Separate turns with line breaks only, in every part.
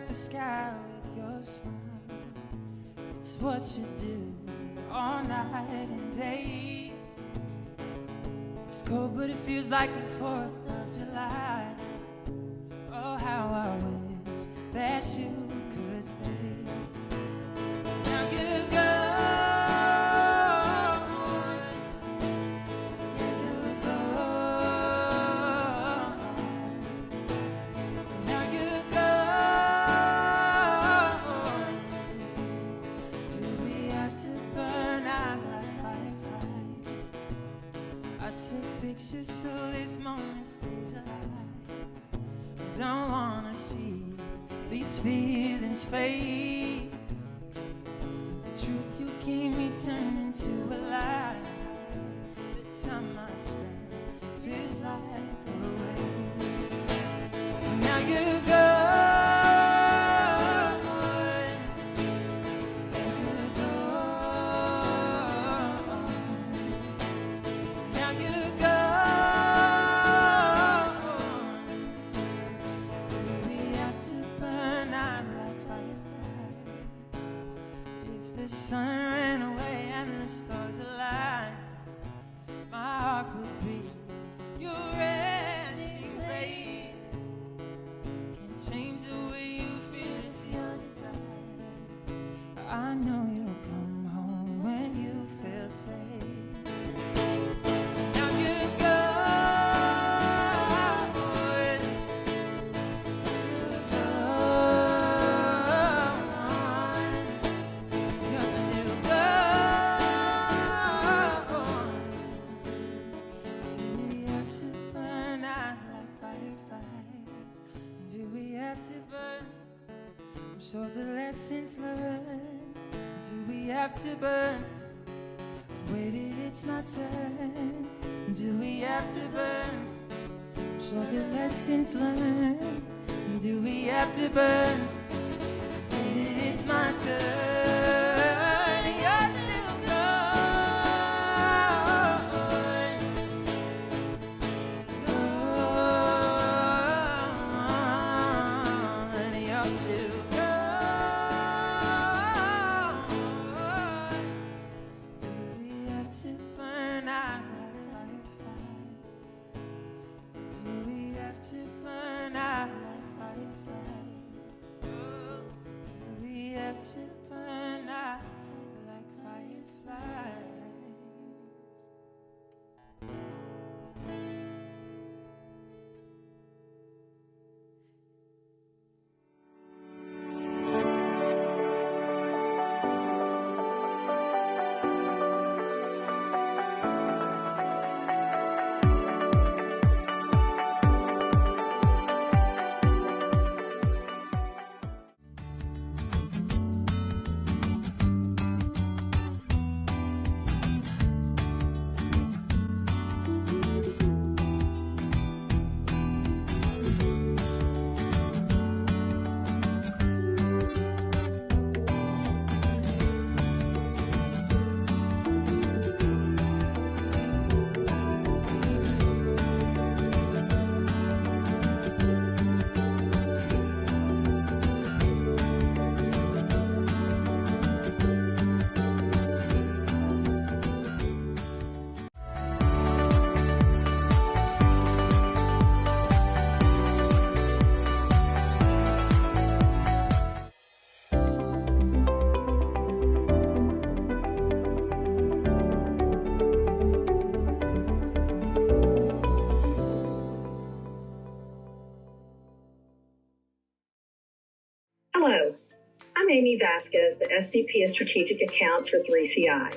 the sky with your smile. It's what you do all night and day. It's cold, but it feels like the 4th of July. Oh, how I wish that you could stay. Now you go. Take pictures so this moment stays alive. Don't wanna see these feelings fade. The truth you gave me turned into a lie. The time I spent feels like a waste. Now you go. The sun ran away and the stars aligned. My heart could be your resting place. Can't change the way you feel, it's your desire. I know you'll come home when you feel safe. Now you go. So the lessons learned, do we have to burn? Waited, it's my turn. Do we have to burn? So the lessons learned, do we have to burn? Waited, it's my turn. You're still gone. You're still to burn out like fire. Do we have to burn out like fire? Oh, do we have to burn out like fireflies?
Hello, I'm Amy Vasquez, the SVP of Strategic Accounts for 3CI.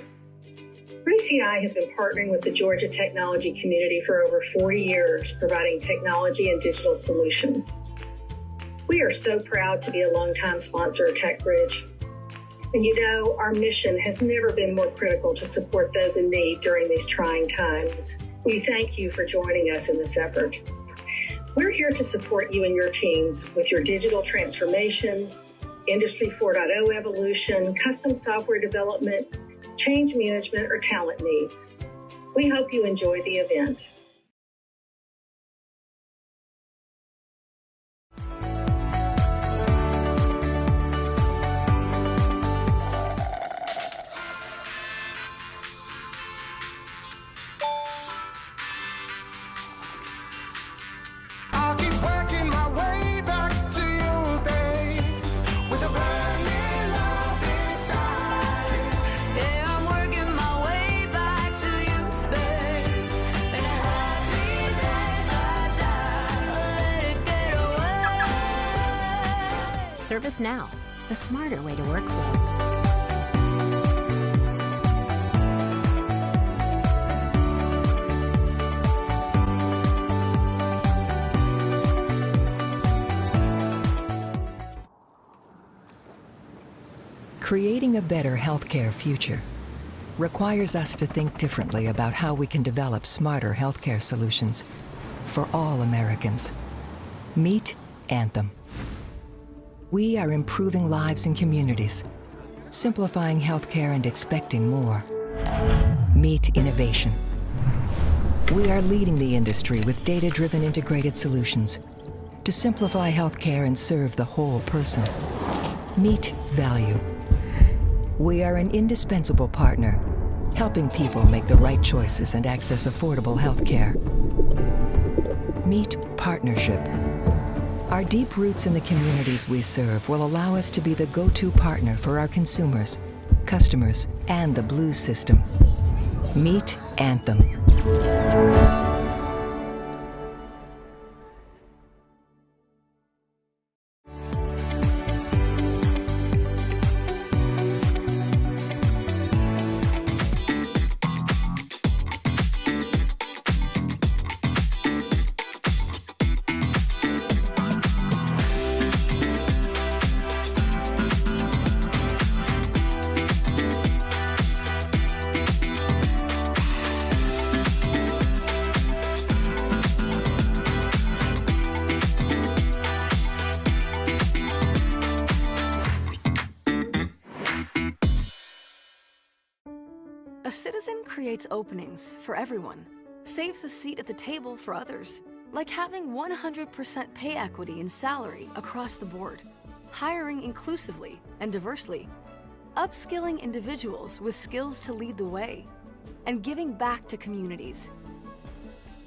3CI has been partnering with the Georgia technology community for over 40 years, providing technology and digital solutions. We are so proud to be a longtime sponsor of TechBridge. And you know, our mission has never been more critical to support those in need during these trying times. We thank you for joining us in this effort. We're here to support you and your teams with your digital transformation, Industry 4.0 evolution, custom software development, change management, or talent needs. We hope you enjoy the event.
ServiceNow, the smarter way to workflow.
Creating a better healthcare future requires us to think differently about how we can develop smarter healthcare solutions for all Americans. Meet Anthem. We are improving lives and communities, simplifying healthcare and expecting more. Meet innovation. We are leading the industry with data-driven integrated solutions to simplify healthcare and serve the whole person. Meet value. We are an indispensable partner, helping people make the right choices and access affordable health care. Meet partnership. Our deep roots in the communities we serve will allow us to be the go-to partner for our consumers, customers, and the Blues system. Meet Anthem.
A citizen creates openings for everyone, saves a seat at the table for others, like having 100% pay equity in salary across the board, hiring inclusively and diversely, upskilling individuals with skills to lead the way, and giving back to communities.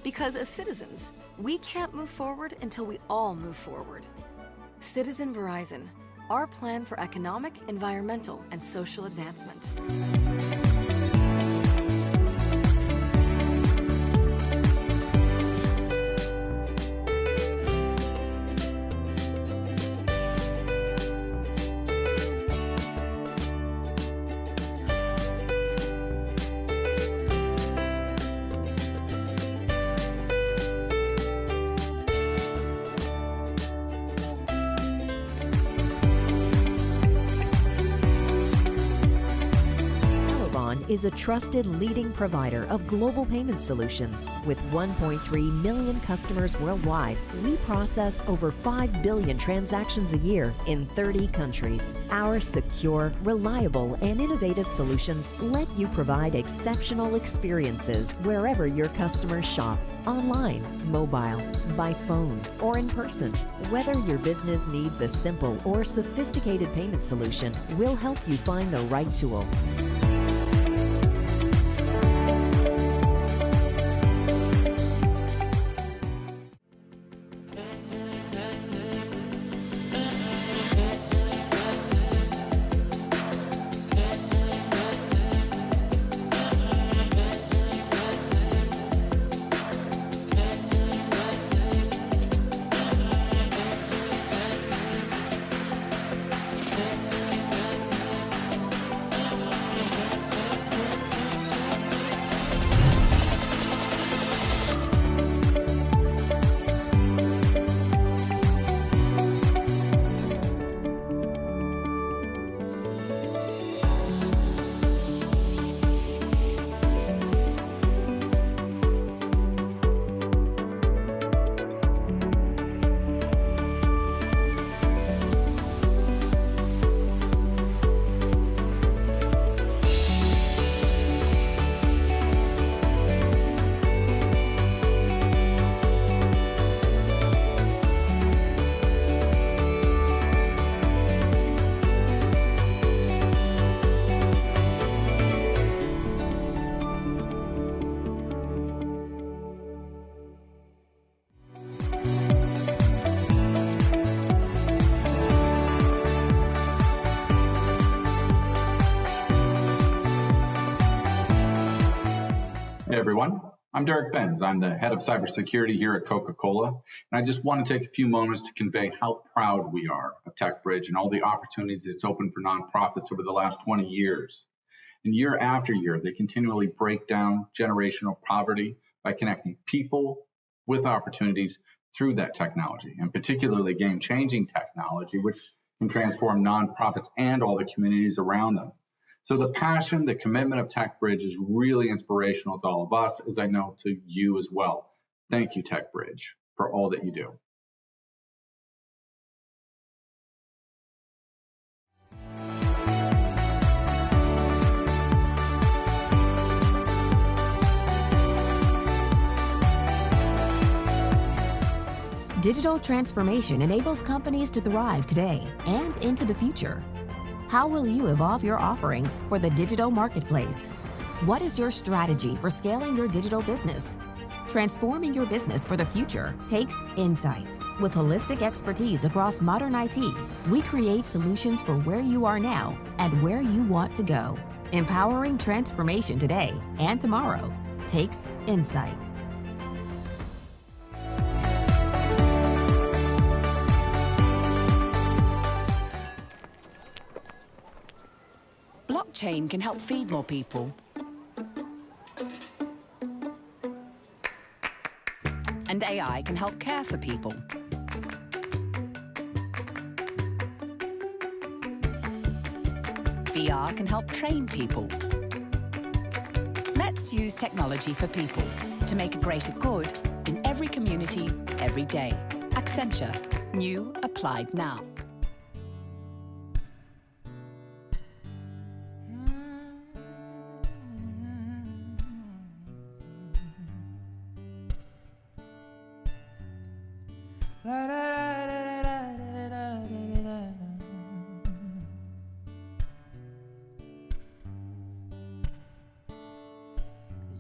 Because as citizens, we can't move forward until we all move forward. Citizen Verizon, our plan for economic, environmental, and social advancement.
is a trusted leading provider of global payment solutions. With 1.3 million customers worldwide, we process over 5 billion transactions a year in 30 countries. Our secure, reliable, and innovative solutions let you provide exceptional experiences wherever your customers shop. Online, mobile, by phone, or in person. Whether your business needs a simple or sophisticated payment solution, we'll help you find the right tool.
Hey everyone, I'm Derek Benz. I'm the head of cybersecurity here at Coca-Cola, and I just want to take a few moments to convey how proud we are of TechBridge and all the opportunities that it's opened for nonprofits over the last 20 years. And year after year, they continually break down generational poverty by connecting people with opportunities through that technology, and particularly game-changing technology, which can transform nonprofits and all the communities around them. So the passion, the commitment of TechBridge is really inspirational to all of us, as I know to you as well. Thank you, TechBridge, for all that you do.
Digital transformation enables companies to thrive today and into the future. How will you evolve your offerings for the digital marketplace? What is your strategy for scaling your digital business? Transforming your business for the future takes insight. With holistic expertise across modern IT, we create solutions for where you are now and where you want to go. Empowering transformation today and tomorrow takes insight.
Blockchain can help feed more people. And AI can help care for people. VR can help train people. Let's use technology for people to make a greater good in every community, every day. Accenture. New applied now.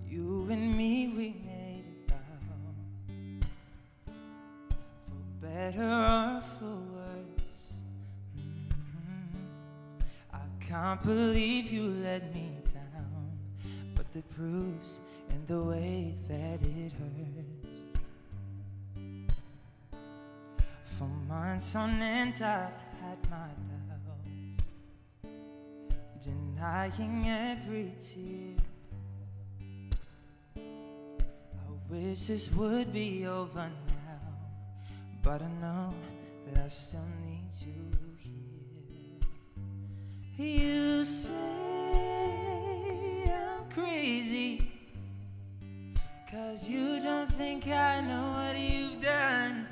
You and me, we made it out, for better or for worse. I can't believe you let me down, but the proof's in the way that it hurts. For months on end I've had my doubts, denying every tear. I wish this would be over now, but I know that I still need you here. You say I'm crazy, 'cause you don't think I know what you've done.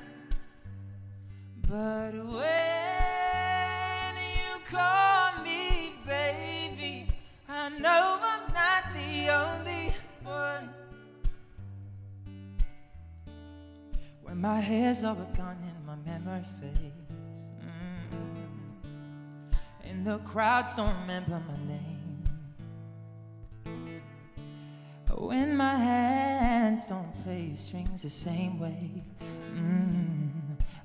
But when you call me baby, I know I'm not the only one. When my hair's all gone and my memory fades, and the crowds don't remember my name, when my hands don't play strings the same way,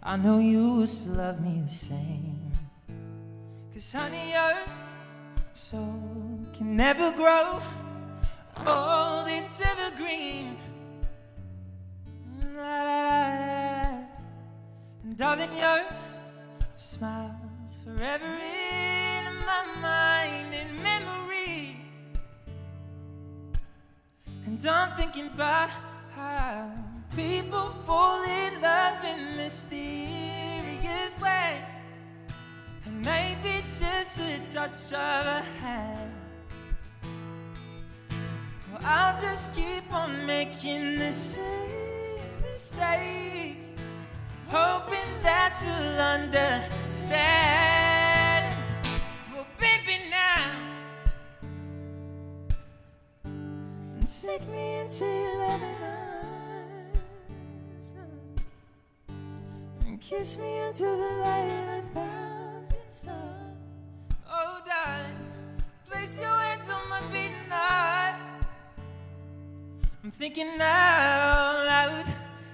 I know you used to love me the same. 'Cause honey, your soul can never grow old, it's evergreen. And darling, your smile's forever in my mind and memory. And I'm thinking about how people fall in love in mysterious ways, and maybe just a touch of a hand. Well, I'll just keep on making the same mistakes, hoping that you'll understand. Well, baby, now take me into your loving arms and kiss me until the light of 1,000 stars. Oh, darling, place your hands on my beating heart. I'm thinking out loud,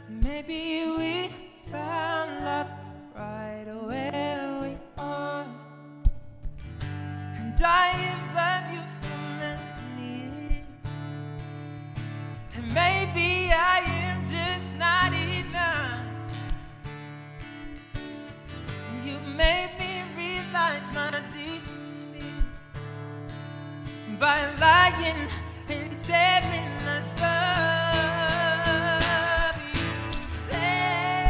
maybe we found love right where we are. And I love you for many, and maybe hide my deepest fears by lying and tearing us up. You say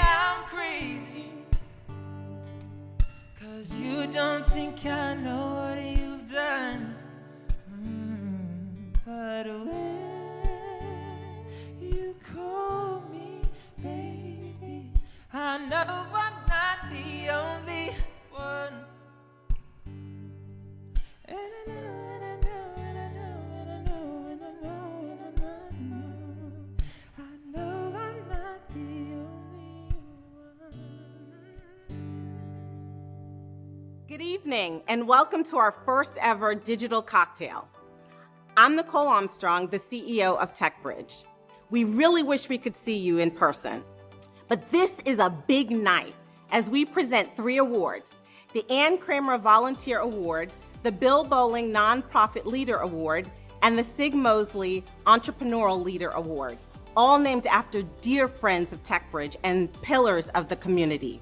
I'm crazy, 'cause you don't think I know what you've done. But when you call me baby, I know I'm not the only one. And I know, and I know, and I know, and I know, and I know, and I know, I know I'm not the only one.
Good evening, and welcome to our first ever digital cocktail. I'm Nicole Armstrong, the CEO of TechBridge. We really wish we could see you in person. But this is a big night as we present 3 awards: the Ann Kramer Volunteer Award, the Bill Bowling Nonprofit Leader Award, and the Sig Mosley Entrepreneurial Leader Award, all named after dear friends of TechBridge and pillars of the community.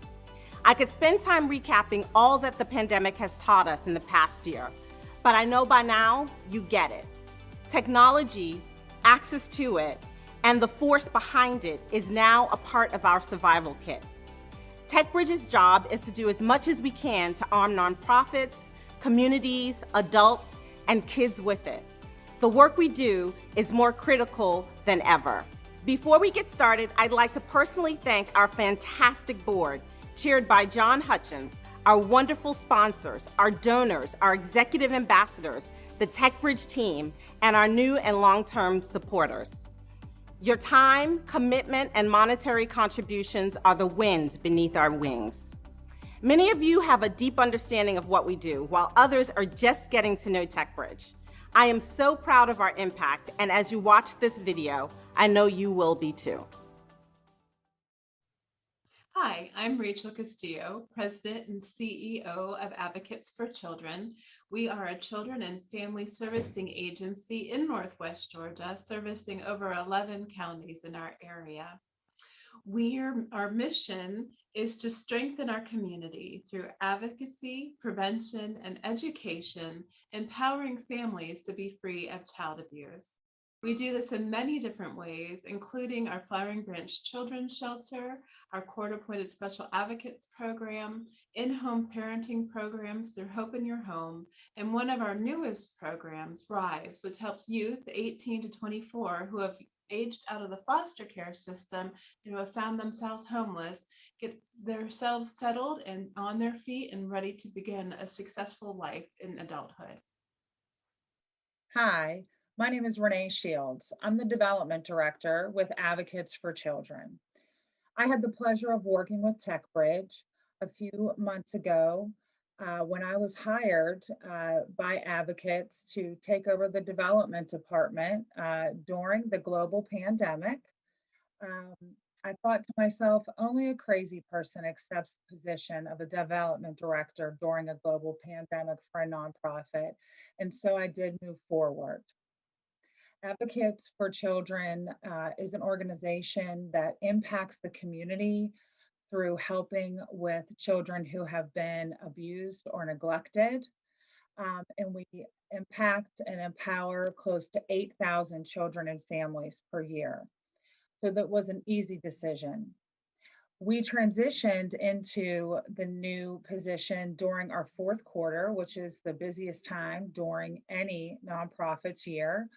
I could spend time recapping all that the pandemic has taught us in the past year, but I know by now you get it. Technology, access to it, and the force behind it is now a part of our survival kit. TechBridge's job is to do as much as we can to arm nonprofits, communities, adults, and kids with it. The work we do is more critical than ever. Before we get started, I'd like to personally thank our fantastic board, chaired by John Hutchins, our wonderful sponsors, our donors, our executive ambassadors, the TechBridge team, and our new and long-term supporters. Your time, commitment, and monetary contributions are the wind beneath our wings. Many of you have a deep understanding of what we do, while others are just getting to know TechBridge. I am so proud of our impact, and as you watch this video, I know you will be too.
Hi, I'm Rachel Castillo, President and CEO of Advocates for Children. We are a children and family servicing agency in Northwest Georgia, servicing over 11 counties in our area. Our mission is to strengthen our community through advocacy, prevention, and education, empowering families to be free of child abuse. We do this in many different ways, including our Flowering Branch Children's Shelter, our court-appointed special advocates program, in-home parenting programs through Hope in Your Home, and one of our newest programs, RISE, which helps youth 18 to 24 who have aged out of the foster care system and who have found themselves homeless, get themselves settled and on their feet and ready to begin a successful life in adulthood.
Hi. My name is Renee Shields. I'm the Development Director with Advocates for Children. I had the pleasure of working with TechBridge a few months ago when I was hired by Advocates to take over the development department during the global pandemic. I thought to myself, only a crazy person accepts the position of a development director during a global pandemic for a nonprofit. And so I did move forward. Advocates for Children is an organization that impacts the community through helping with children who have been abused or neglected. And we impact and empower close to 8,000 children and families per year. So that was an easy decision. We transitioned into the new position during our fourth quarter, which is the busiest time during any nonprofit's year.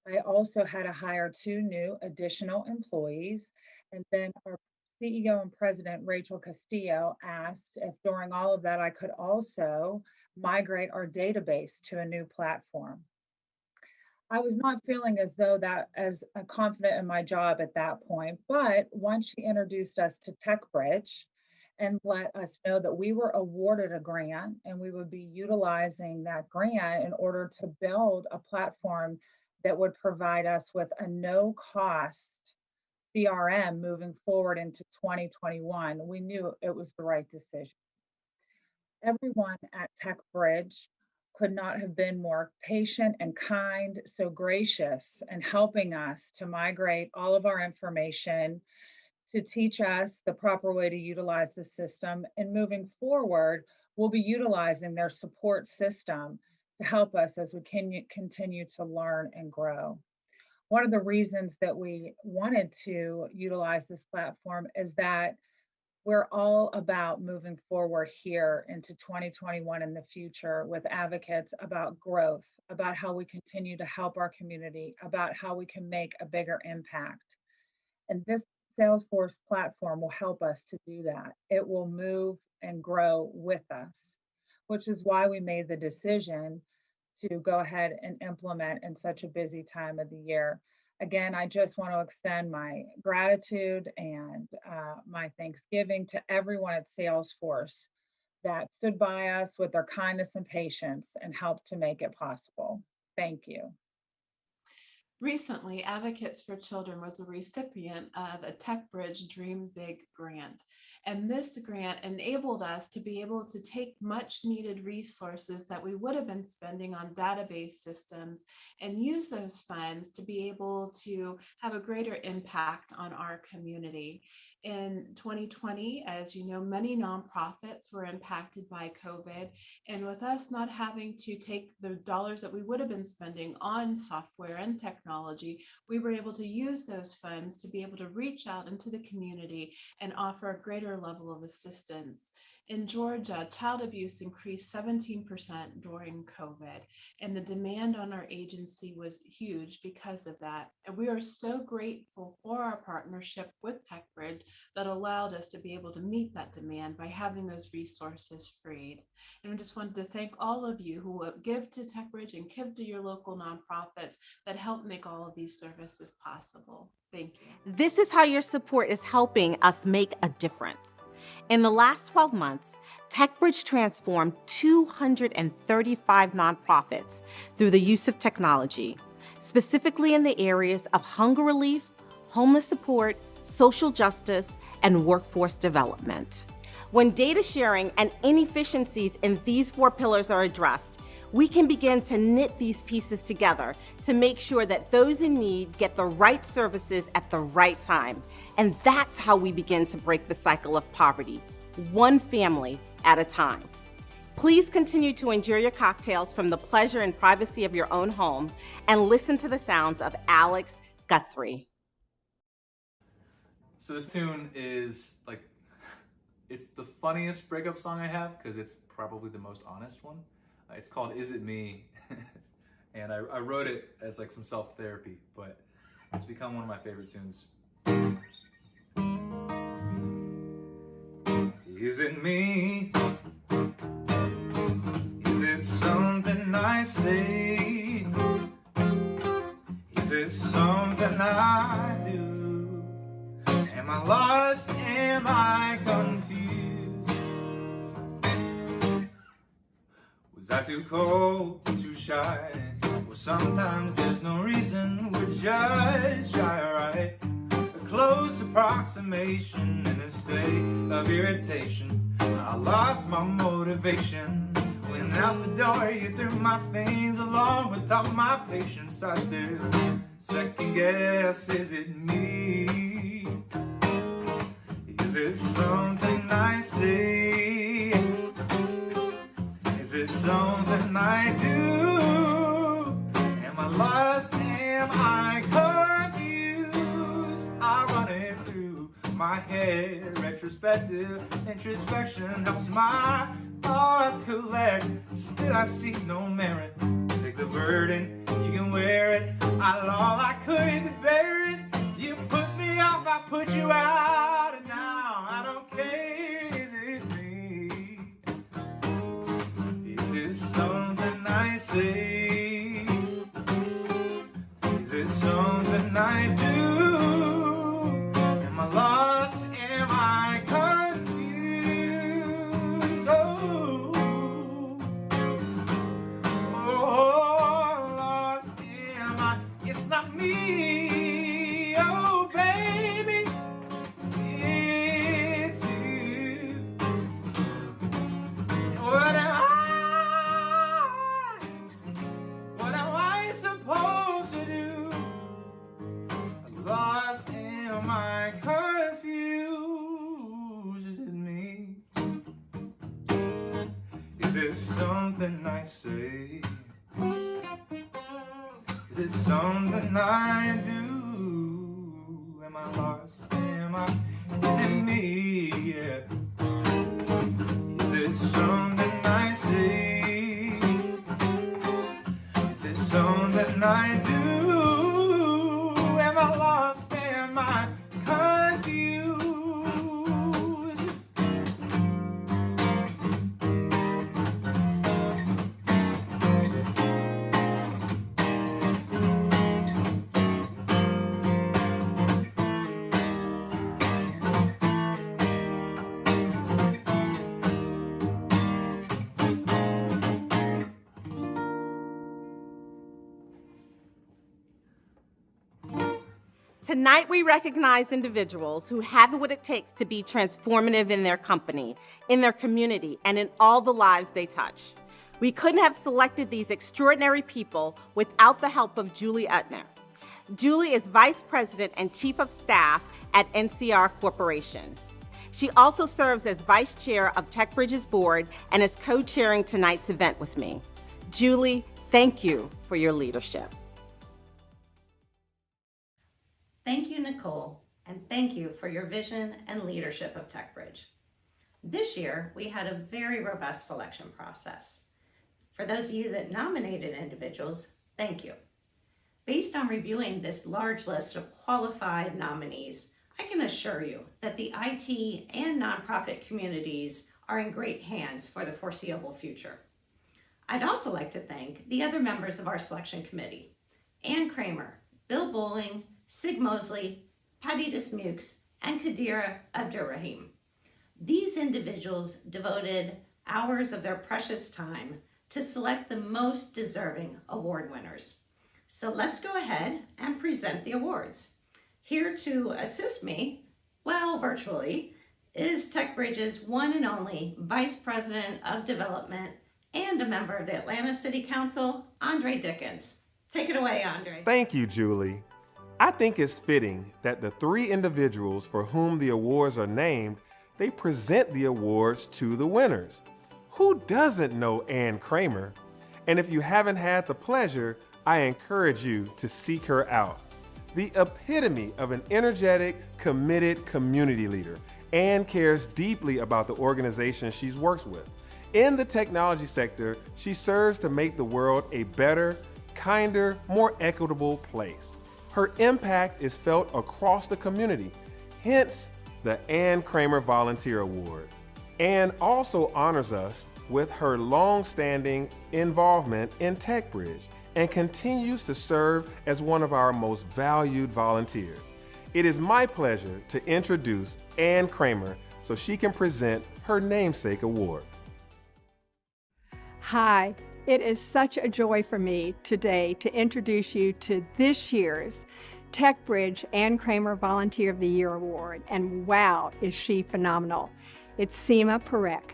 I also had to hire 2 new additional employees. And then our CEO and President, Rachel Castillo, asked if during all of that, I could also migrate our database to a new platform. I was not feeling as though that as confident in my job at that point, but once she introduced us to TechBridge and let us know that we were awarded a grant and we would be utilizing that grant in order to build a platform that would provide us with a no-cost CRM moving forward into 2021, we knew it was the right decision. Everyone at TechBridge could not have been more patient and kind, so gracious in helping us to migrate all of our information, to teach us the proper way to utilize the system. And moving forward, We'll be utilizing their support system to help us as we can continue to learn and grow. One of the reasons that we wanted to utilize this platform is that we're all about moving forward here into 2021 in the future with advocates about growth, about how we continue to help our community, about how we can make a bigger impact. And this Salesforce platform will help us to do that. It will move and grow with us, which is why we made the decision to go ahead and implement in such a busy time of the year. Again, I just want to extend my gratitude and my thanksgiving to everyone at Salesforce that stood by us with their kindness and patience and helped to make it possible. Thank you.
Recently, Advocates for Children was a recipient of a TechBridge Dream Big grant. And this grant enabled us to be able to take much needed resources that we would have been spending on database systems and use those funds to be able to have a greater impact on our community. In 2020, as you know, many nonprofits were impacted by COVID. And with us not having to take the dollars that we would have been spending on software and technology, we were able to use those funds to be able to reach out into the community and offer a greater level of assistance. In Georgia, child abuse increased 17% during COVID, and the demand on our agency was huge because of that. And we are so grateful for our partnership with TechBridge that allowed us to be able to meet that demand by having those resources freed. And I just wanted to thank all of you who give to TechBridge and give to your local nonprofits that help make all of these services possible. Thank you.
This is how your support is helping us make a difference. In the last 12 months, TechBridge transformed 235 nonprofits through the use of technology, specifically in the areas of hunger relief, homeless support, social justice, and workforce development. When data sharing and inefficiencies in these 4 pillars are addressed, we can begin to knit these pieces together to make sure that those in need get the right services at the right time. And that's how we begin to break the cycle of poverty, one family at a time. Please continue to enjoy your cocktails from the pleasure and privacy of your own home and listen to the sounds of Alex Guthrie.
So this tune is like, it's the funniest breakup song I have because it's probably the most honest one. It's called Is It Me? And I wrote it as like some self-therapy, but it's become one of my favorite tunes. Is it me? Is it something I say? Is it something I do? Am I lost? Am I confused? Was I too cold, too shy? Well, sometimes there's no reason, we're just shy, right? A close approximation in a state of irritation. I lost my motivation. When out the door you threw my things along with all my patience. I still second guess, is it me? Is it something I say? Is it something I do? Am I lost? Am I confused? I run it through my head. Retrospective introspection helps my thoughts collect. Still I see no merit. Take the burden, you can wear it. All I could to bear it. You put me off, I put you out, and now I don't care. Is it me? Is it something I say? Is it something I do? Am I lost? Am I confused? Oh, lost am I? It's not me. Oh, baby, something I say? Is it something I do? Am I lost? Is it me? Yeah. Is it something I say? Is it something I do? Am I lost? Am I confused?
Tonight, we recognize individuals who have what it takes to be transformative in their company, in their community, and in all the lives they touch. We couldn't have selected these extraordinary people without the help of Julie Untener. Julie is Vice President and Chief of Staff at NCR Corporation. She also serves as Vice Chair of TechBridge's board and is co-chairing tonight's event with me. Julie, thank you for your leadership.
Thank you, Nicole, and thank you for your vision and leadership of TechBridge. This year, we had a very robust selection process. For those of you that nominated individuals, thank you. Based on reviewing this large list of qualified nominees, I can assure you that the IT and nonprofit communities are in great hands for the foreseeable future. I'd also like to thank the other members of our selection committee, Ann Kramer, Bill Bowling, Sig Mosley, Patty Dismukes, and Kadira Abdurrahim. These individuals devoted hours of their precious time to select the most deserving award winners. So let's go ahead and present the awards. Here to assist me, well, virtually, is TechBridge's one and only Vice President of Development and a member of the Atlanta City Council, Andre Dickens. Take it away, Andre.
Thank you, Julie. I think it's fitting that the three individuals for whom the awards are named, they present the awards to the winners. Who doesn't know Ann Kramer? And if you haven't had the pleasure, I encourage you to seek her out. The epitome of an energetic, committed community leader. Ann cares deeply about the organization she works with. In the technology sector, she serves to make the world a better, kinder, more equitable place. Her impact is felt across the community, hence the Ann Kramer Volunteer Award. Ann also honors us with her long-standing involvement in TechBridge and continues to serve as one of our most valued volunteers. It is my pleasure to introduce Ann Kramer so she can present her namesake award.
Hi, it is such a joy for me today to introduce you to this year's TechBridge Ann Kramer Volunteer of the Year Award, and wow, is she phenomenal. It's Seema Parekh,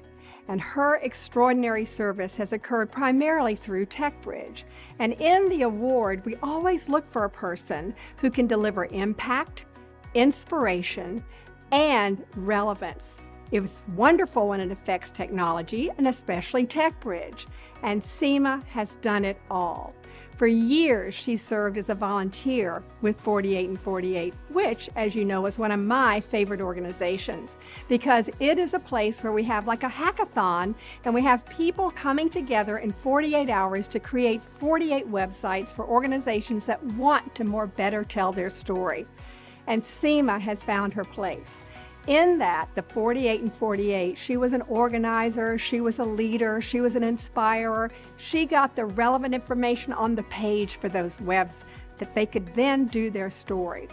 and her extraordinary service has occurred primarily through TechBridge. And in the award, we always look for a person who can deliver impact, inspiration, and relevance. It was wonderful when it affects technology, and especially TechBridge, and Seema has done it all. For years, she served as a volunteer with 48 and 48, which, as you know, is one of my favorite organizations, because it is a place where we have like a hackathon, and we have people coming together in 48 hours to create 48 websites for organizations that want to better tell their story. And Seema has found her place. In that, the 48 and 48, she was an organizer, she was a leader, she was an inspirer. She got the relevant information on the page for those webs that they could then do their story.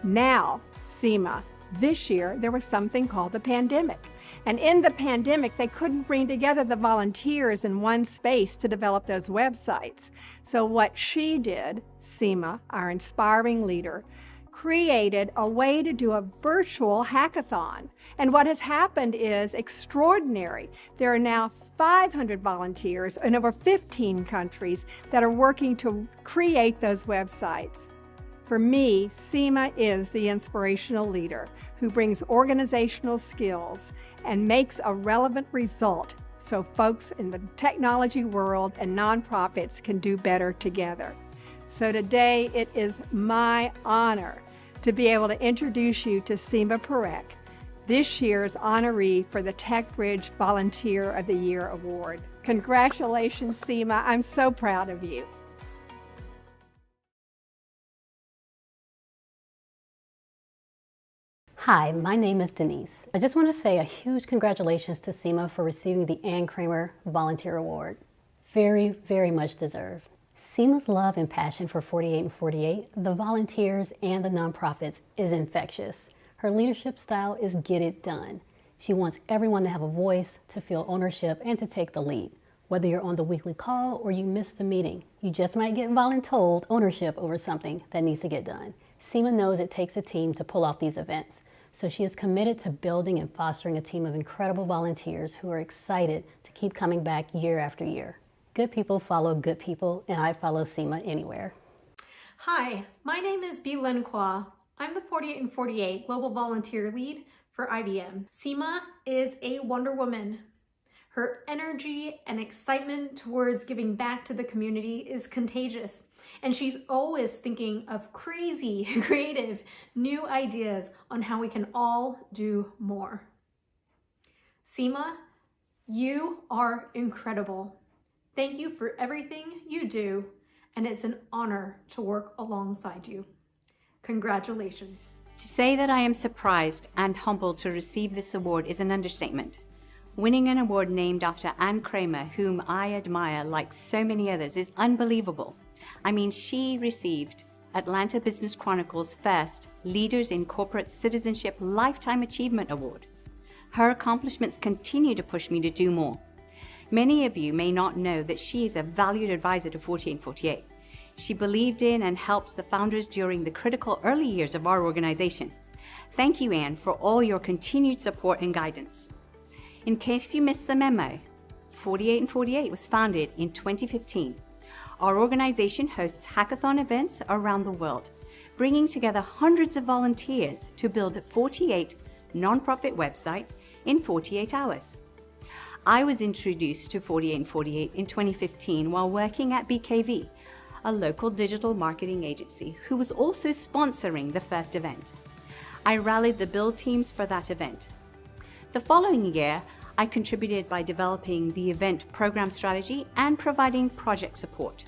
Now, Seema, this year, there was something called the pandemic. And in the pandemic, they couldn't bring together the volunteers in one space to develop those websites. So what she did, Seema, our inspiring leader, created a way to do a virtual hackathon. And what has happened is extraordinary. There are now 500 volunteers in over 15 countries that are working to create those websites. For me, Seema is the inspirational leader who brings organizational skills and makes a relevant result so folks in the technology world and nonprofits can do better together. So today it is my honor to be able to introduce you to Seema Parekh, this year's honoree for the TechBridge Volunteer of the Year Award. Congratulations, Seema. I'm so proud of you.
Hi, my name is Denise. I just want to say a huge congratulations to Seema for receiving the Ann Kramer Volunteer Award. Very, very much deserved. Seema's love and passion for 48 and 48, the volunteers and the nonprofits is infectious. Her leadership style is get it done. She wants everyone to have a voice, to feel ownership, and to take the lead. Whether you're on the weekly call or you miss the meeting, you just might get voluntold ownership over something that needs to get done. Seema knows it takes a team to pull off these events. So she is committed to building and fostering a team of incredible volunteers who are excited to keep coming back year after year. Good people follow good people, and I follow Seema anywhere.
Hi, my name is Bee Lin Kwa. I'm the 48 and 48 Global Volunteer Lead for IBM. Seema is a Wonder Woman. Her energy and excitement towards giving back to the community is contagious. And she's always thinking of crazy, creative, new ideas on how we can all do more. Seema, you are incredible. Thank you for everything you do, and it's an honor to work alongside you. Congratulations.
To say that I am surprised and humbled to receive this award is an understatement. Winning an award named after Ann Kramer, whom I admire like so many others, is unbelievable. I mean, she received Atlanta Business Chronicle's first Leaders in Corporate Citizenship Lifetime Achievement Award. Her accomplishments continue to push me to do more. Many of you may not know that she is a valued advisor to 48 and 48. She believed in and helped the founders during the critical early years of our organization. Thank you, Ann, for all your continued support and guidance. In case you missed the memo, 48 and 48 was founded in 2015. Our organization hosts hackathon events around the world, bringing together hundreds of volunteers to build 48 nonprofit websites in 48 hours. I was introduced to 48 and 48 in 2015 while working at BKV, a local digital marketing agency who was also sponsoring the first event. I rallied the build teams for that event. The following year, I contributed by developing the event program strategy and providing project support.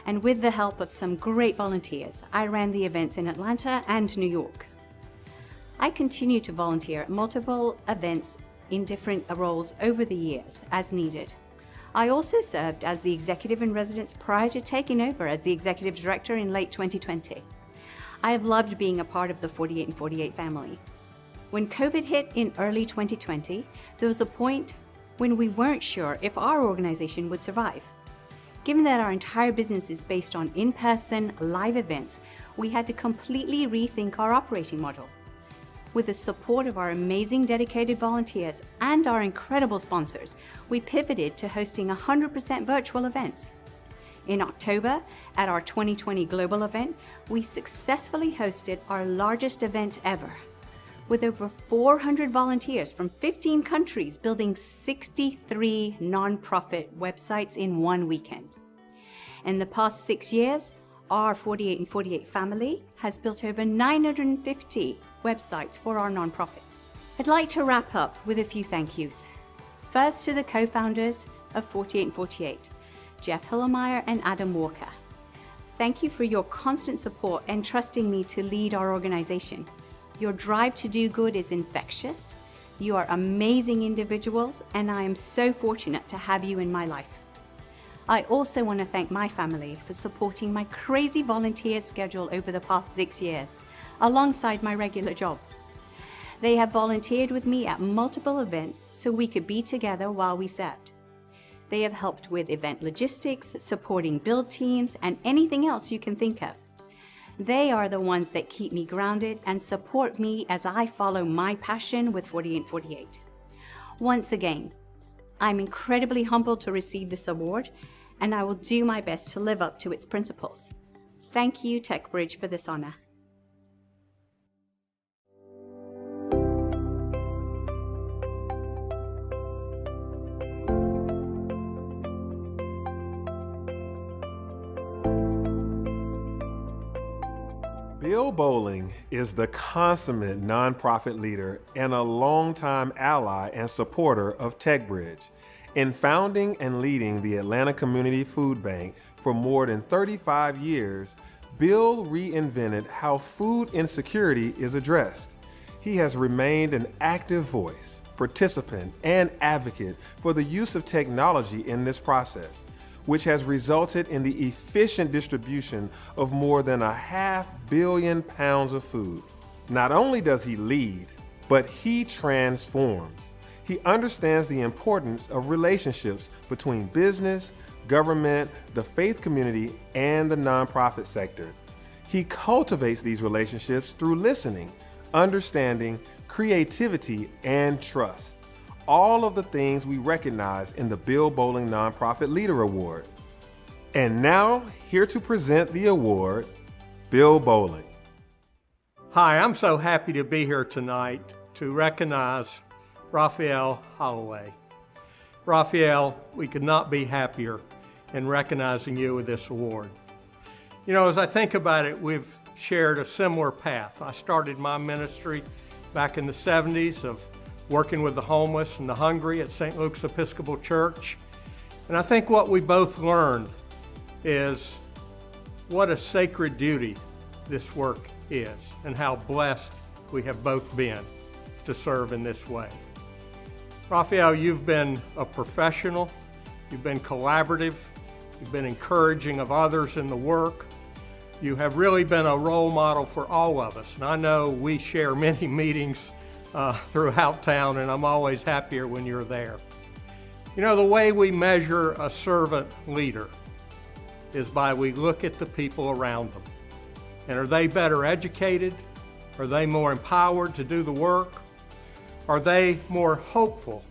And with the help of some great volunteers, I ran the events in Atlanta and New York. I continue to volunteer at multiple events in different roles over the years as needed. I also served as the executive in residence prior to taking over as the executive director in late 2020. I have loved being a part of the 48 and 48 family. When COVID hit in early 2020, there was a point when we weren't sure if our organization would survive. Given that our entire business is based on in-person live events, we had to completely rethink our operating model. With the support of our amazing dedicated volunteers and our incredible sponsors, we pivoted to hosting 100% virtual events. In October, at our 2020 global event, we successfully hosted our largest event ever, with over 400 volunteers from 15 countries building 63 nonprofit websites in one weekend. In the past 6 years, our 48 and 48 family has built over 950 websites for our nonprofits. I'd like to wrap up with a few thank yous. First, to the co-founders of 48 and 48, Jeff Hillemeyer and Adam Walker. Thank you for your constant support and trusting me to lead our organization. Your drive to do good is infectious. You are amazing individuals, and I am so fortunate to have you in my life. I also want to thank my family for supporting my crazy volunteer schedule over the past 6 years, alongside my regular job. They have volunteered with me at multiple events so we could be together while we served. They have helped with event logistics, supporting build teams, and anything else you can think of. They are the ones that keep me grounded and support me as I follow my passion with 48 and 48. Once again, I'm incredibly humbled to receive this award, and I will do my best to live up to its principles. Thank you, TechBridge, for this honor.
Bill Bowling is the consummate nonprofit leader and a longtime ally and supporter of TechBridge. In founding and leading the Atlanta Community Food Bank for more than 35 years, Bill reinvented how food insecurity is addressed. He has remained an active voice, participant, and advocate for the use of technology in this process, which has resulted in the efficient distribution of more than 500 million pounds of food. Not only does he lead, but he transforms. He understands the importance of relationships between business, government, the faith community, and the nonprofit sector. He cultivates these relationships through listening, understanding, creativity, and trust. All of the things we recognize in the Bill Bowling Nonprofit Leader Award. And now, here to present the award, Bill Bowling.
Hi, I'm so happy to be here tonight to recognize Raphael Holloway. Raphael, we could not be happier in recognizing you with this award. You know, as I think about it, we've shared a similar path. I started my ministry back in the 70s of working with the homeless and the hungry at St. Luke's Episcopal Church. And I think what we both learned is what a sacred duty this work is and how blessed we have both been to serve in this way. Raphael, you've been a professional, you've been collaborative, you've been encouraging of others in the work. You have really been a role model for all of us. And I know we share many meetings throughout town, and I'm always happier when you're there. You know, the way we measure a servant leader is by we look at the people around them. And are they better educated? Are they more empowered to do the work? Are they more hopeful?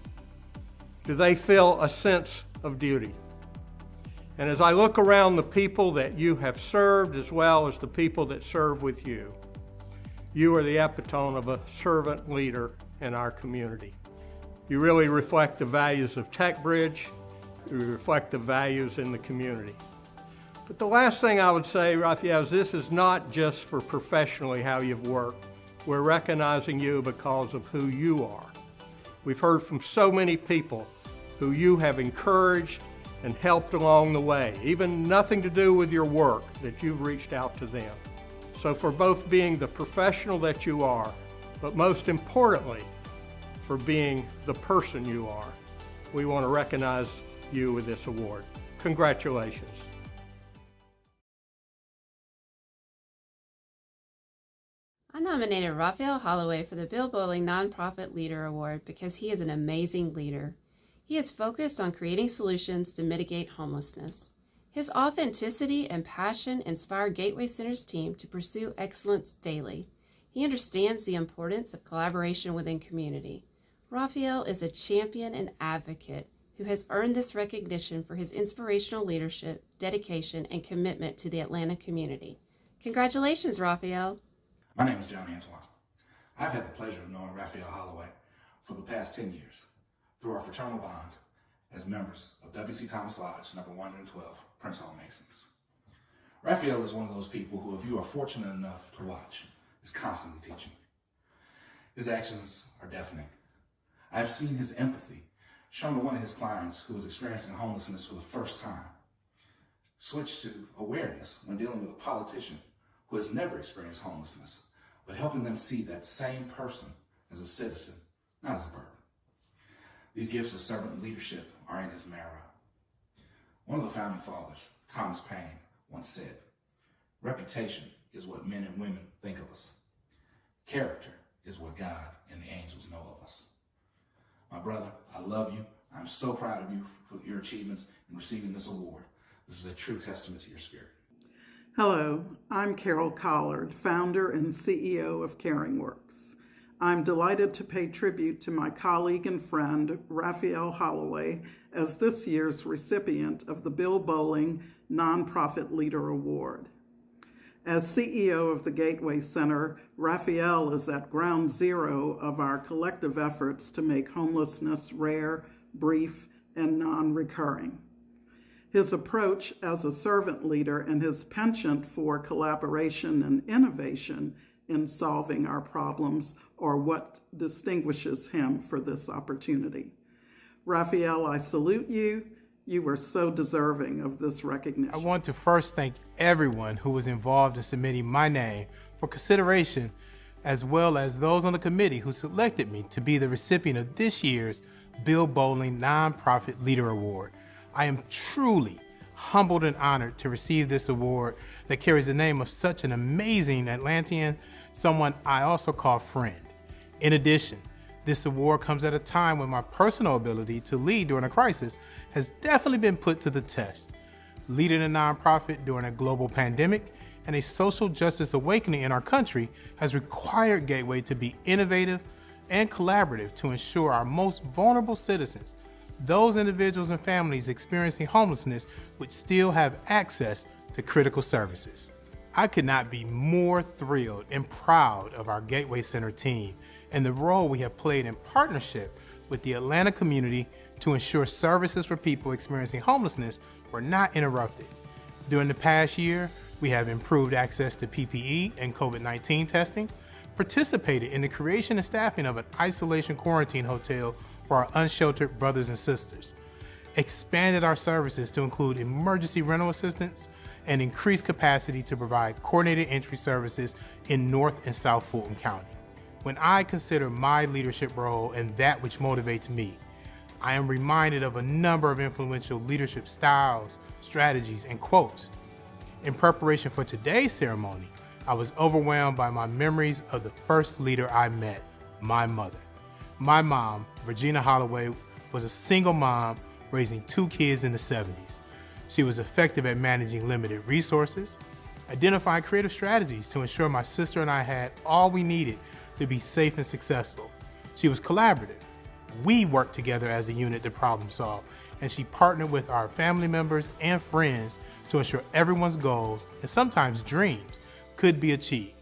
Do they feel a sense of duty? And as I look around the people that you have served as well as the people that serve with you, you are the epitome of a servant leader in our community. You really reflect the values of TechBridge. You reflect the values in the community. But the last thing I would say, Raphael, is this is not just for professionally how you've worked. We're recognizing you because of who you are. We've heard from so many people who you have encouraged and helped along the way, even nothing to do with your work, that you've reached out to them. So for both being the professional that you are, but most importantly, for being the person you are, we want to recognize you with this award. Congratulations.
I nominated Raphael Holloway for the Bill Bowling Nonprofit Leader Award because he is an amazing leader. He is focused on creating solutions to mitigate homelessness. His authenticity and passion inspire Gateway Center's team to pursue excellence daily. He understands the importance of collaboration within community. Raphael is a champion and advocate who has earned this recognition for his inspirational leadership, dedication, and commitment to the Atlanta community. Congratulations, Raphael.
My name is John Antoine. I've had the pleasure of knowing Raphael Holloway for the past 10 years through our fraternal bond as members of W.C. Thomas Lodge, number 112, Prince Hall Masons. Raphael is one of those people who, if you are fortunate enough to watch, is constantly teaching. His actions are deafening. I have seen his empathy shown to one of his clients who was experiencing homelessness for the first time, switch to awareness when dealing with a politician who has never experienced homelessness, but helping them see that same person as a citizen, not as a burden. These gifts of servant leadership are in his marrow. One of the founding fathers, Thomas Paine, once said, "Reputation is what men and women think of us. Character is what God and the angels know of us." My brother, I love you. I'm so proud of you for your achievements in receiving this award. This is a true testament to your spirit.
Hello, I'm Carol Collard, founder and CEO of CaringWorks. I'm delighted to pay tribute to my colleague and friend, Raphael Holloway, as this year's recipient of the Bill Bowling Nonprofit Leader Award. As CEO of the Gateway Center, Raphael is at ground zero of our collective efforts to make homelessness rare, brief, and non-recurring. His approach as a servant leader and his penchant for collaboration and innovation in solving our problems are what distinguishes him for this opportunity. Raphael, I salute you. You were so deserving of this recognition.
I want to first thank everyone who was involved in submitting my name for consideration, as well as those on the committee who selected me to be the recipient of this year's Bill Bowling Nonprofit Leader Award. I am truly humbled and honored to receive this award that carries the name of such an amazing Atlantean, someone I also call friend. In addition, this award comes at a time when my personal ability to lead during a crisis has definitely been put to the test. Leading a nonprofit during a global pandemic and a social justice awakening in our country has required Gateway to be innovative and collaborative to ensure our most vulnerable citizens, those individuals and families experiencing homelessness, would still have access to critical services. I could not be more thrilled and proud of our Gateway Center team and the role we have played in partnership with the Atlanta community to ensure services for people experiencing homelessness were not interrupted. During the past year, we have improved access to PPE and COVID-19 testing, participated in the creation and staffing of an isolation quarantine hotel for our unsheltered brothers and sisters, expanded our services to include emergency rental assistance, and increased capacity to provide coordinated entry services in North and South Fulton County. When I consider my leadership role and that which motivates me, I am reminded of a number of influential leadership styles, strategies, and quotes. In preparation for today's ceremony, I was overwhelmed by my memories of the first leader I met, my mother. My mom, Regina Holloway, was a single mom raising 2 kids in the 70s. She was effective at managing limited resources, identifying creative strategies to ensure my sister and I had all we needed to be safe and successful. She was collaborative. We worked together as a unit to problem solve, and she partnered with our family members and friends to ensure everyone's goals, and sometimes dreams, could be achieved.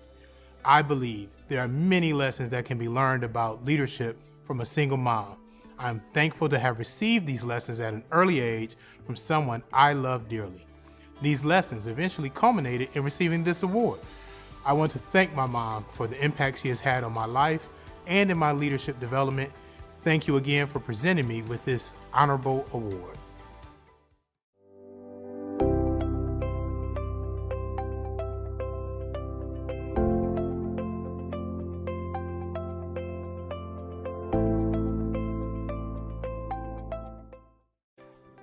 I believe there are many lessons that can be learned about leadership from a single mom. I'm thankful to have received these lessons at an early age from someone I love dearly. These lessons eventually culminated in receiving this award. I want to thank my mom for the impact she has had on my life and in my leadership development. Thank you again for presenting me with this honorable award.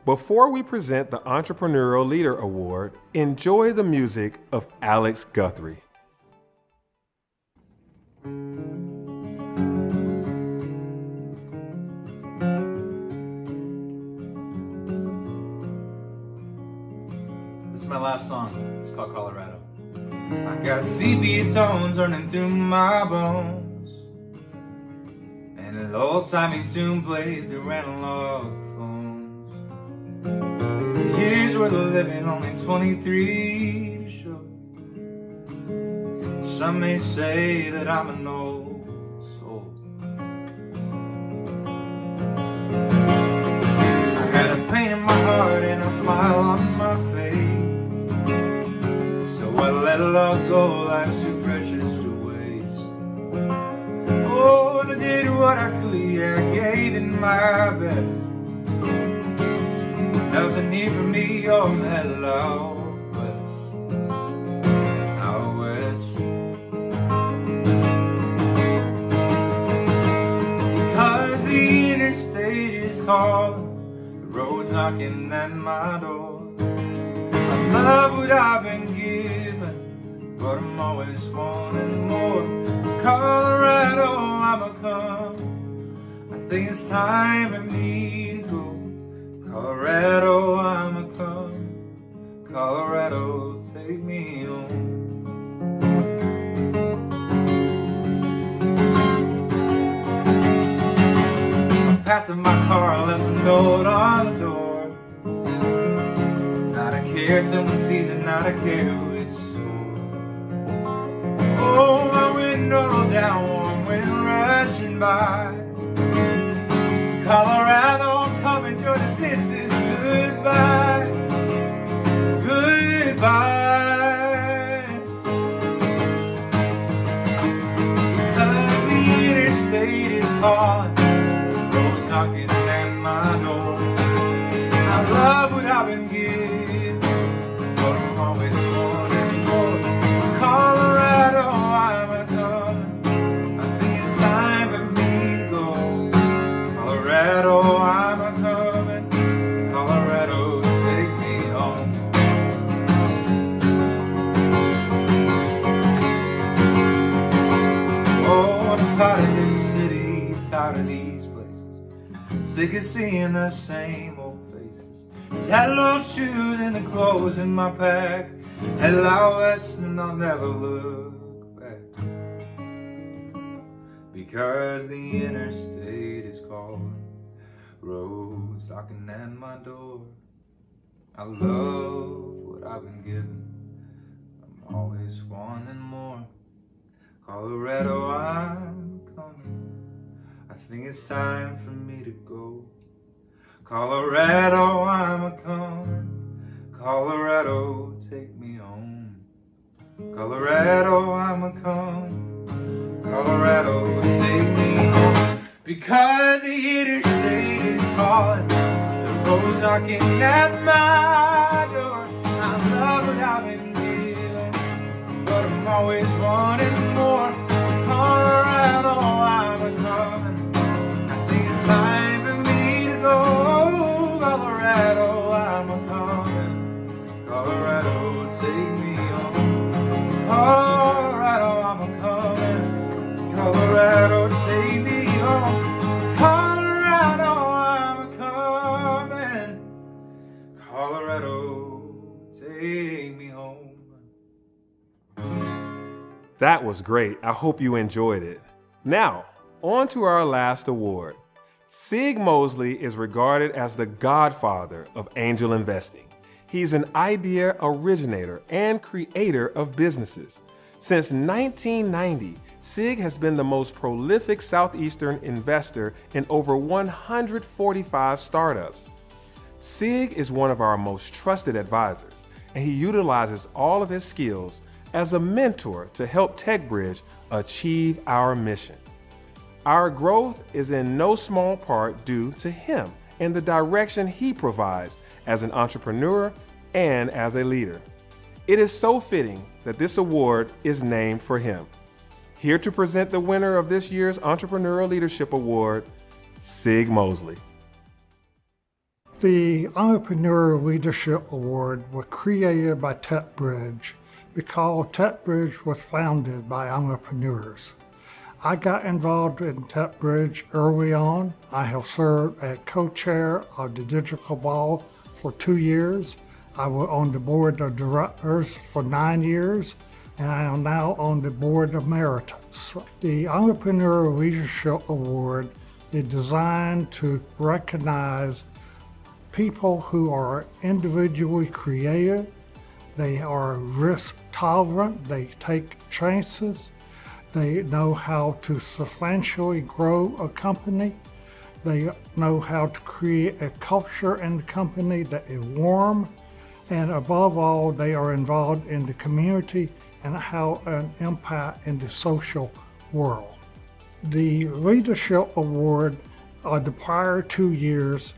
Before we present the Entrepreneurial Leader Award, enjoy the music of Alex Guthrie.
This is my last song. It's called Colorado. I got sepia tones running through my bones, and an old-timey tune played through analog phones. Years worth of living, only 23 to show. Some may say that I'm an old soul. I had a pain in my heart and a smile on my face, so I let love go, life's too precious to waste. Oh, and I did what I could, yeah, I gave it my best. Nothing here for me, oh, I'm headed out west, out west. Because the interstate is calling, the road's knocking at my door. I love what I've been given, but I'm always wanting more. Colorado, I'ma come, I think it's time for me to go. Colorado, I'ma come, Colorado, take me home. I packed up my car, I left a note on the door. Not a care someone sees it, not a care who it's for. Oh, my window rolled down, warm wind rushing by. Colorado, I'm coming, Georgia, this is goodbye. goodbye. Because the interstate is calling, roads knocking at my door. I love what I've been given, but I'm always wanting more. Colorado, I'm a coming. I think it's time for me to go. Colorado, I'm a coming. Colorado, take me home. Oh, I'm tired of this city, tired of these places, sick of seeing the same old faces. Tattered old shoes and the clothes in my pack, headed out west and I'll never look back. Because the interstate is calling, roads knocking at my door. I love what I've been given, I'm always wanting more. Colorado, I'm coming, I think it's time for me to go. Colorado, I'm a coming. Colorado, take me home. Colorado, I'm a coming. Colorado, take me home. Because the interstate is calling, the road's knocking at my door. I love what I've been given, but I'm always wanting more. Colorado, I'm a coming, I think it's time for me to go. Colorado, I'm a coming. Colorado, take me home. Colorado, I'm a coming. Colorado, take me home. Colorado, I'm a coming. Colorado, take me home.
That was great. I hope you enjoyed it. Now, on to our last award. Sig Mosley is regarded as the godfather of angel investing. He's an idea originator and creator of businesses. Since 1990, Sig has been the most prolific Southeastern investor in over 145 startups. Sig is one of our most trusted advisors, and he utilizes all of his skills as a mentor to help TechBridge achieve our mission. Our growth is in no small part due to him and the direction he provides as an entrepreneur and as a leader. It is so fitting that this award is named for him. Here to present the winner of this year's Entrepreneurial Leadership Award, Sig Mosley.
The Entrepreneurial Leadership Award was created by TechBridge because TechBridge was founded by entrepreneurs. I got involved in TechBridge early on. I have served as co-chair of the Digital Cabal for 2 years. I was on the board of directors for 9 years, and I am now on the board of emeritus. The Entrepreneurial Leadership Award is designed to recognize people who are individually creative, they are risk tolerant, they take chances, they know how to substantially grow a company, they know how to create a culture in the company that is warm, and above all, they are involved in the community and have an impact in the social world. The Leadership Award of the prior 2 years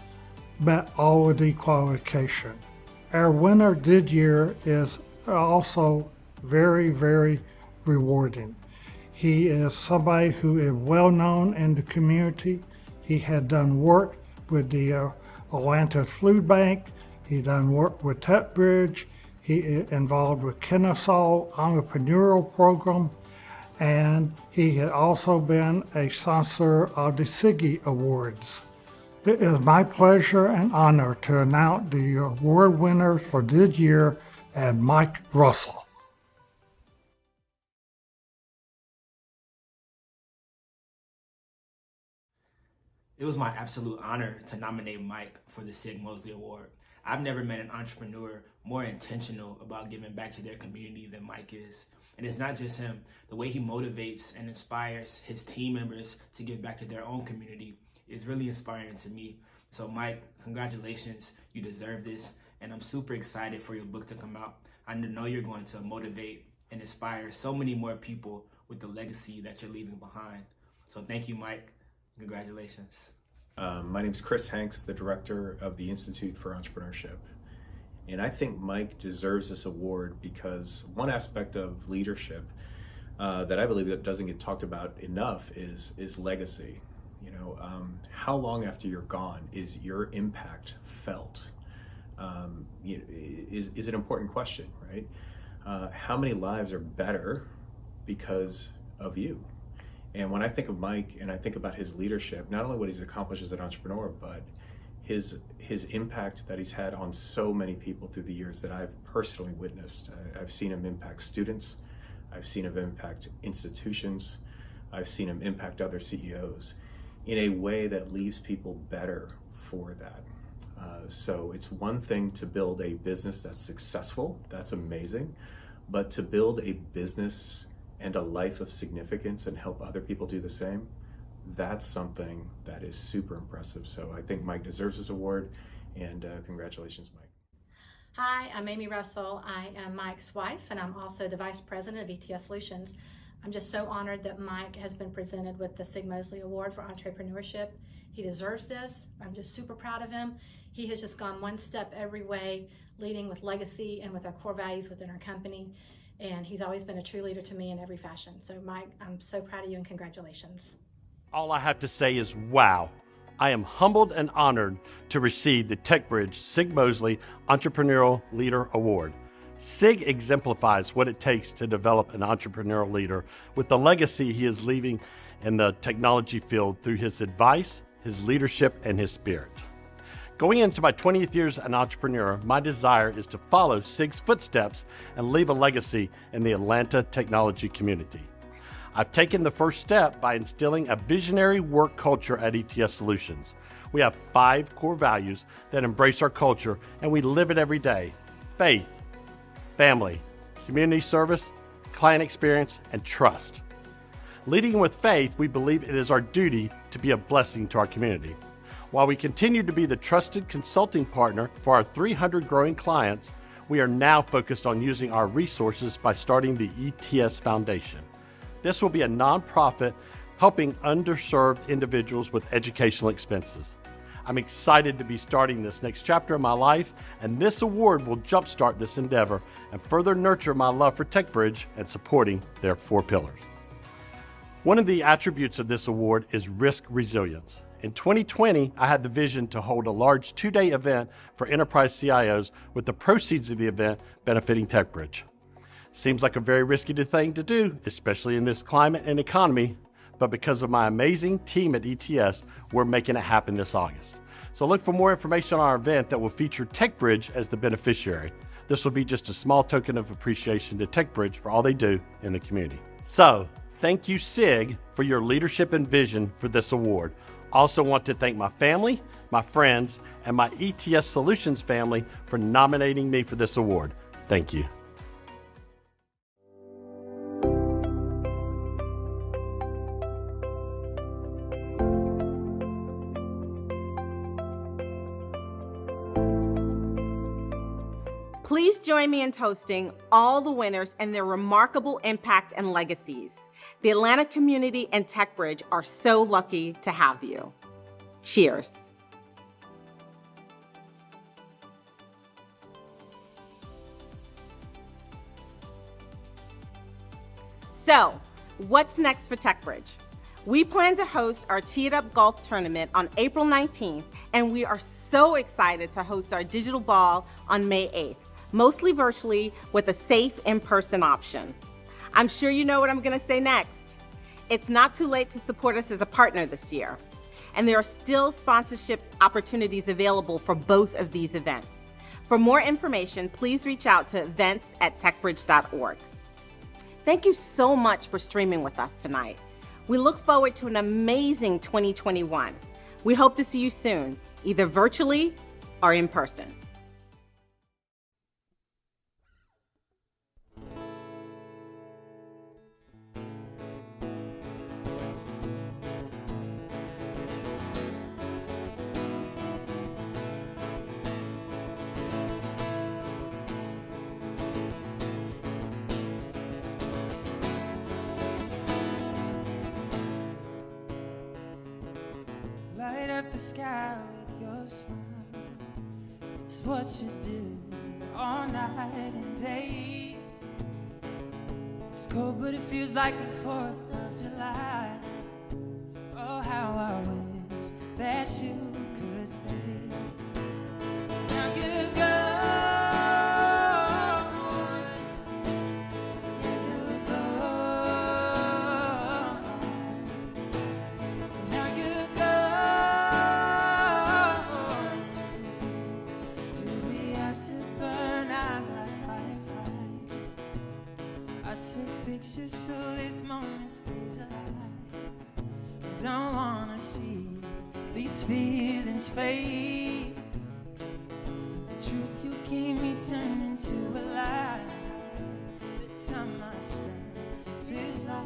met all of the qualifications. Our winner this year is also very, very rewarding. He is somebody who is well known in the community. He had done work with the Atlanta Food Bank. He done work with TechBridge. He is involved with Kennesaw Entrepreneurial Program. And he had also been a sponsor of the SIGGI Awards. It is my pleasure and honor to announce the award winner for this year and Mike Russell.
It was my absolute honor to nominate Mike for the Sig Mosley Award. I've never met an entrepreneur more intentional about giving back to their community than Mike is. And it's not just him. The way he motivates and inspires his team members to give back to their own community is really inspiring to me. So Mike, congratulations. You deserve this. And I'm super excited for your book to come out. I know you're going to motivate and inspire so many more people with the legacy that you're leaving behind. So thank you, Mike. Congratulations.
My name is Chris Hanks, the director of the Institute for Entrepreneurship. And I think Mike deserves this award because one aspect of leadership that I believe that doesn't get talked about enough is legacy. You know, how long after you're gone is your impact felt? Is an important question, right? How many lives are better because of you? And when I think of Mike and I think about his leadership, not only what he's accomplished as an entrepreneur, but his impact that he's had on so many people through the years that I've personally witnessed. I've seen him impact students, I've seen him impact institutions, I've seen him impact other CEOs in a way that leaves people better for that. So it's one thing to build a business that's successful, that's amazing, but to build a business and a life of significance and help other people do the same, that's something that is super impressive. So I think Mike deserves this award, and congratulations, Mike.
Hi, I'm Amy Russell. I am Mike's wife, and I'm also the Vice President of ETS Solutions. I'm just so honored that Mike has been presented with the Sig Mosley Award for Entrepreneurship. He deserves this. I'm just super proud of him. He has just gone one step every way, leading with legacy and with our core values within our company. And he's always been a true leader to me in every fashion. So Mike, I'm so proud of you and congratulations.
All I have to say is wow. I am humbled and honored to receive the TechBridge Sig Mosley Entrepreneurial Leader Award. Sig exemplifies what it takes to develop an entrepreneurial leader with the legacy he is leaving in the technology field through his advice, his leadership, and his spirit. Going into my 20th year as an entrepreneur, my desire is to follow Sig's footsteps and leave a legacy in the Atlanta technology community. I've taken the first step by instilling a visionary work culture at ETS Solutions. We have 5 core values that embrace our culture, and we live it every day: faith, family, community service, client experience, and trust. Leading with faith, we believe it is our duty to be a blessing to our community. While we continue to be the trusted consulting partner for our 300 growing clients, we are now focused on using our resources by starting the ETS Foundation. This will be a nonprofit helping underserved individuals with educational expenses. I'm excited to be starting this next chapter of my life, and this award will jumpstart this endeavor and further nurture my love for TechBridge and supporting their 4 pillars. One of the attributes of this award is risk resilience. In 2020, I had the vision to hold a large 2-day event for enterprise CIOs with the proceeds of the event benefiting TechBridge. Seems like a very risky thing to do, especially in this climate and economy, but because of my amazing team at ETS, we're making it happen this August. So look for more information on our event that will feature TechBridge as the beneficiary. This will be just a small token of appreciation to TechBridge for all they do in the community. So, thank you, Sig, for your leadership and vision for this award. Also want to thank my family, my friends, and my ETS Solutions family for nominating me for this award. Thank you.
Please join me in toasting all the winners and their remarkable impact and legacies. The Atlanta community and TechBridge are so lucky to have you. Cheers. So, what's next for TechBridge? We plan to host our Tee It Up Golf Tournament on April 19th, and we are so excited to host our digital ball on May 8th, mostly virtually with a safe in-person option. I'm sure you know what I'm gonna say next. It's not too late to support us as a partner this year, and there are still sponsorship opportunities available for both of these events. For more information, please reach out to events@techbridge.org. Thank you so much for streaming with us tonight. We look forward to an amazing 2021. We hope to see you soon, either virtually or in person.
the sky with your smile. It's what you do all night and day. It's cold, but it feels like the 4th of July. Oh, how I wish that you could stay. Now you go. Take pictures so this moment stays alive. Don't wanna see these feelings fade. The truth you gave me turned into a lie. The time I spent feels like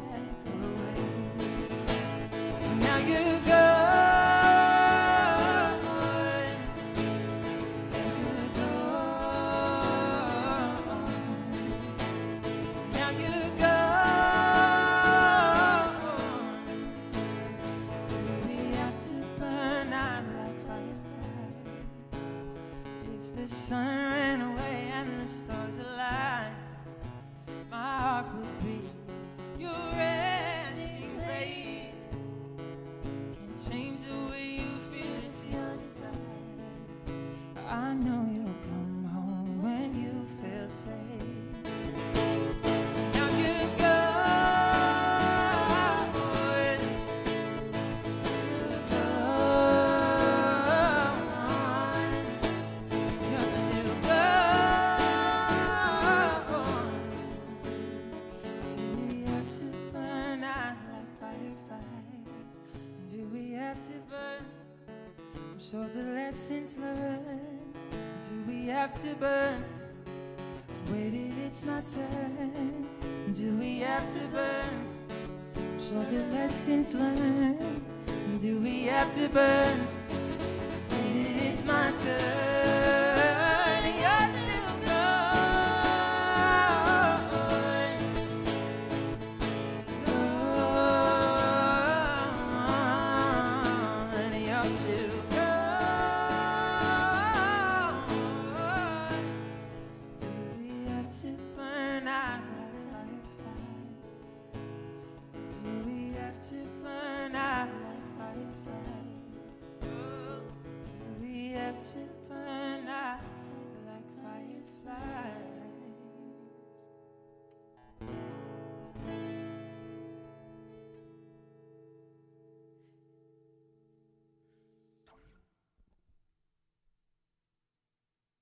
a waste. Now you go. The sun ran away and the stars aligned. My heart would be your resting place. Can't change the way you feel, it's your desire. I know you'll come home when you feel safe. Now you go. So the lessons learned, do we have to burn? Waited, it's my turn. Do we have to burn? So the lessons learned, do we have to burn? Waited, it's my turn. You're still gone. You're still to burn out like firefly? Do we have to burn out like firefly? Oh, do we have to